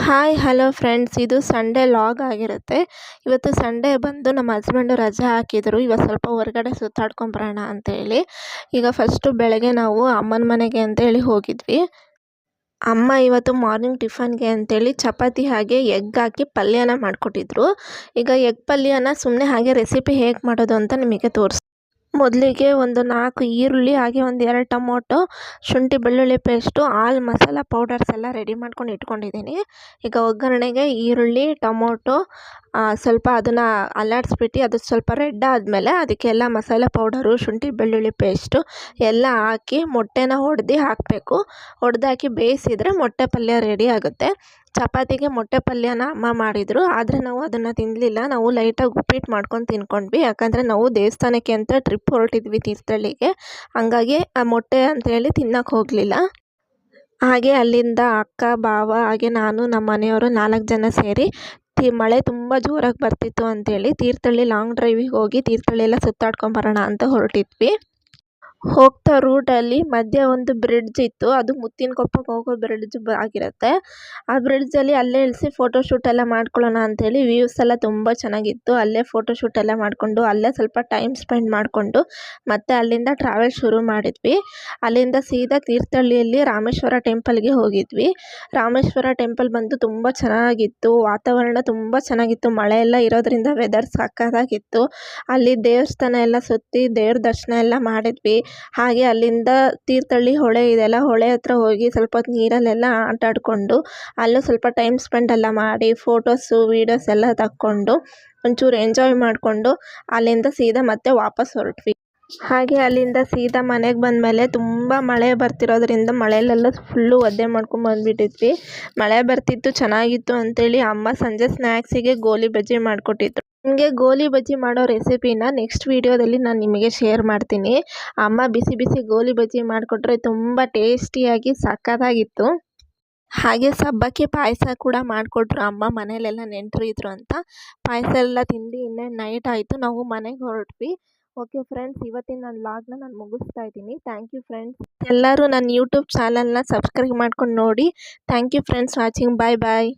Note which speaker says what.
Speaker 1: Hi hello friends, ಇದು Sunday log ಆಗಿರುತ್ತೆ. ಇವತ್ತು ಸಂಡೇ ಬಂದು ನಮ್ಮ ಹಸ್ಬೆಂಡು ರಜೆ ಹಾಕಿದರು. ಇವತ್ತು ಸ್ವಲ್ಪ ಹೊರಗಡೆ ಸುತ್ತಾಡ್ಕೊಂಬರೋಣ ಅಂತೇಳಿ. ಈಗ ಫಸ್ಟು ಬೆಳಗ್ಗೆ ನಾವು ಅಮ್ಮನ ಮನೆಗೆ ಅಂತೇಳಿ ಹೋಗಿದ್ವಿ. ಅಮ್ಮ ಇವತ್ತು ಮಾರ್ನಿಂಗ್ ಟಿಫನ್ಗೆ ಅಂತೇಳಿ ಚಪಾತಿ ಹಾಗೆ ಎಗ್ ಹಾಕಿ ಪಲ್ಯನ ಮಾಡಿಕೊಟ್ಟಿದ್ರು. ಈಗ ಎಗ್ ಪಲ್ಯನ ಸುಮ್ಮನೆ ಹಾಗೆ ರೆಸಿಪಿ ಹೇಗೆ ಮಾಡೋದು ಅಂತ ನಿಮಗೆ ಮೊದಲಿಗೆ ಒಂದು 4 ಈರುಳ್ಳಿ ಹಾಗೆ ಒಂದು 2 ಟೊಮೊಟೊ, ಶುಂಠಿ ಬೆಳ್ಳುಳ್ಳಿ ಪೇಸ್ಟು, ಆಲ್ ಮಸಾಲ ಪೌಡರ್ಸ್ ಎಲ್ಲ ರೆಡಿ ಮಾಡ್ಕೊಂಡು ಇಟ್ಕೊಂಡಿದ್ದೀನಿ. ಈಗ ಒಗ್ಗರಣೆಗೆ ಈರುಳ್ಳಿ, ಟೊಮೊಟೊ ಸ್ವಲ್ಪ ಅದನ್ನು ಅಲ್ಲಾಡಿಸ್ಬಿಟ್ಟು ಅದು ಸ್ವಲ್ಪ ರೆಡ್ ಆದಮೇಲೆ ಅದಕ್ಕೆಲ್ಲ ಮಸಾಲೆ ಪೌಡರು, ಶುಂಠಿ ಬೆಳ್ಳುಳ್ಳಿ ಪೇಸ್ಟು ಎಲ್ಲ ಹಾಕಿ ಮೊಟ್ಟೆನ ಹಾಕಬೇಕು. ಹಾಕಿ ಬೇಯಿಸಿದರೆ ಮೊಟ್ಟೆ ಪಲ್ಯ ರೆಡಿ ಆಗುತ್ತೆ. ಚಪಾತಿಗೆ ಮೊಟ್ಟೆ ಪಲ್ಯನ ಅಮ್ಮ ಮಾಡಿದರು. ಆದರೆ ನಾವು ಅದನ್ನು ತಿನ್ನಲಿಲ್ಲ. ನಾವು ಲೈಟಾಗಿ ಉಪ್ಪಿಟ್ಟು ಮಾಡ್ಕೊಂಡು ತಿನ್ಕೊಂಡ್ವಿ. ಯಾಕಂದರೆ ನಾವು ದೇವಸ್ಥಾನಕ್ಕೆ ಅಂತ ಟ್ರಿಪ್ ಹೊರಟಿದ್ವಿ ತೀರ್ಥಹಳ್ಳಿಗೆ. ಹಂಗಾಗಿ ಆ ಮೊಟ್ಟೆ ಅಂತೇಳಿ ತಿನ್ನೋಕ್ಕೆ ಹೋಗಲಿಲ್ಲ. ಹಾಗೆ ಅಲ್ಲಿಂದ ಅಕ್ಕ, ಭಾವ ಹಾಗೆ ನಾನು, ನಮ್ಮ ಮನೆಯವರು 4 ಜನ ಸೇರಿ ಮಳೆ ತುಂಬ ಜೋರಾಗಿ ಬರ್ತಿತ್ತು ಅಂತೇಳಿ ತೀರ್ಥಹಳ್ಳಿ ಲಾಂಗ್ ಡ್ರೈವಿಗೆ ಹೋಗಿ ತೀರ್ಥಹಳ್ಳಿ ಎಲ್ಲ ಸುತ್ತಾಡ್ಕೊಂಬರೋಣ ಅಂತ ಹೊರಟಿದ್ವಿ. ಹೋಗ್ತಾ ರೂಟಲ್ಲಿ ಮಧ್ಯೆ ಒಂದು ಬ್ರಿಡ್ಜ್ ಇತ್ತು. ಅದು ಮುತ್ತಿನಕೊಪ್ಪಗೆ ಹೋಗೋ ಬ್ರಿಡ್ಜ್ ಆಗಿರುತ್ತೆ. ಆ ಬ್ರಿಡ್ಜಲ್ಲಿ ಅಲ್ಲೇ ಇಳಿಸಿ ಫೋಟೋಶೂಟ್ ಎಲ್ಲ ಮಾಡ್ಕೊಳ್ಳೋಣ ಅಂಥೇಳಿ ವ್ಯೂಸ್ ಎಲ್ಲ ತುಂಬ ಚೆನ್ನಾಗಿತ್ತು. ಅಲ್ಲೇ ಫೋಟೋಶೂಟ್ ಎಲ್ಲ ಮಾಡಿಕೊಂಡು ಅಲ್ಲೇ ಸ್ವಲ್ಪ ಟೈಮ್ ಸ್ಪೆಂಡ್ ಮಾಡಿಕೊಂಡು ಮತ್ತೆ ಅಲ್ಲಿಂದ ಟ್ರಾವೆಲ್ ಶುರು ಮಾಡಿದ್ವಿ. ಅಲ್ಲಿಂದ ಸೀದಾ ತೀರ್ಥಹಳ್ಳಿಯಲ್ಲಿ ರಾಮೇಶ್ವರ ಟೆಂಪಲ್ಗೆ ಹೋಗಿದ್ವಿ. ರಾಮೇಶ್ವರ ಟೆಂಪಲ್ ಬಂದು ತುಂಬ ಚೆನ್ನಾಗಿತ್ತು. ವಾತಾವರಣ ತುಂಬ ಚೆನ್ನಾಗಿತ್ತು. ಮಳೆ ಎಲ್ಲ ಇರೋದ್ರಿಂದ ವೆದರ್ ಸಕ್ಕತ್ತಾಗಿತ್ತು. ಅಲ್ಲಿ ದೇವಸ್ಥಾನ ಎಲ್ಲ ಸುತ್ತಿ ದೇವ್ರ ದರ್ಶನ ಎಲ್ಲ ಮಾಡಿದ್ವಿ. ಹಾಗೆ ಅಲ್ಲಿಂದ ತೀರ್ಥಹಳ್ಳಿ ಹೊಳೆ ಇದೆಯಲ್ಲ, ಹೊಳೆ ಹತ್ರ ಹೋಗಿ ಸ್ವಲ್ಪ ಹೊತ್ತು ನೀರಲ್ಲೆಲ್ಲ ಆಟ ಆಡಿಕೊಂಡು ಅಲ್ಲೂ ಸ್ವಲ್ಪ ಟೈಮ್ ಸ್ಪೆಂಡ್ ಎಲ್ಲ ಮಾಡಿ ಫೋಟೋಸು ವೀಡಿಯೋಸ್ ಎಲ್ಲ ತಕ್ಕೊಂಡು ಒಂಚೂರು ಎಂಜಾಯ್ ಮಾಡಿಕೊಂಡು ಅಲ್ಲಿಂದ ಸೀದಾ ಮತ್ತೆ ವಾಪಸ್ ಹೊರಟ್ವಿ. ಹಾಗೆ ಅಲ್ಲಿಂದ ಸೀದಾ ಮನೆಗೆ ಬಂದಮೇಲೆ ತುಂಬ ಮಳೆ ಬರ್ತಿರೋದ್ರಿಂದ ಮಳೆಯಲ್ಲೆಲ್ಲ ಫುಲ್ಲು ಒದ್ದೆ ಮಾಡ್ಕೊಂಡು ಬಂದುಬಿಟ್ಟಿದ್ವಿ. ಮಳೆ ಬರ್ತಿತ್ತು, ಚೆನ್ನಾಗಿತ್ತು ಅಂತೇಳಿ ಅಮ್ಮ ಸಂಜೆ ಸ್ನ್ಯಾಕ್ಸಿಗೆ ಗೋಲಿ ಬಜ್ಜಿ ಮಾಡಿಕೊಟ್ಟಿದ್ರು. ನಿಮಗೆ ಗೋಲಿ ಬಜ್ಜಿ ಮಾಡೋ ರೆಸಿಪಿನ ನೆಕ್ಸ್ಟ್ ವೀಡಿಯೋದಲ್ಲಿ ನಾನು ನಿಮಗೆ ಶೇರ್ ಮಾಡ್ತೀನಿ. ಅಮ್ಮ ಬಿಸಿ ಬಿಸಿ ಗೋಲಿ ಬಜ್ಜಿ ಮಾಡಿಕೊಟ್ರೆ ತುಂಬ ಟೇಸ್ಟಿಯಾಗಿ ಸಕ್ಕತ್ತಾಗಿತ್ತು. ಹಾಗೆ ಸಬ್ಬಕ್ಕಿ ಪಾಯಸ ಕೂಡ ಮಾಡಿಕೊಟ್ರು ಅಮ್ಮ. ಮನೇಲೆಲ್ಲ ನೆಂಟರು ಇದ್ರು ಅಂತ ಪಾಯಸ ಎಲ್ಲ ತಿಂದು ಇನ್ನೇನು ನೈಟ್ ಆಯಿತು. ನಾವು ಮನೆಗೆ ಹೊರಟ್ವಿ. ಓಕೆ ಫ್ರೆಂಡ್ಸ್, ಇವತ್ತಿನ ನನ್ನ ವ್ಲಾಗ್ನ ನಾನು ಮುಗಿಸ್ತಾ ಇದ್ದೀನಿ. Thank you friends. ಎಲ್ಲರೂ ನನ್ನ ಯೂಟ್ಯೂಬ್ ಚಾನಲ್ನ ಸಬ್ಸ್ಕ್ರೈಬ್ ಮಾಡ್ಕೊಂಡು ನೋಡಿ. Thank you friends watching. Bye bye.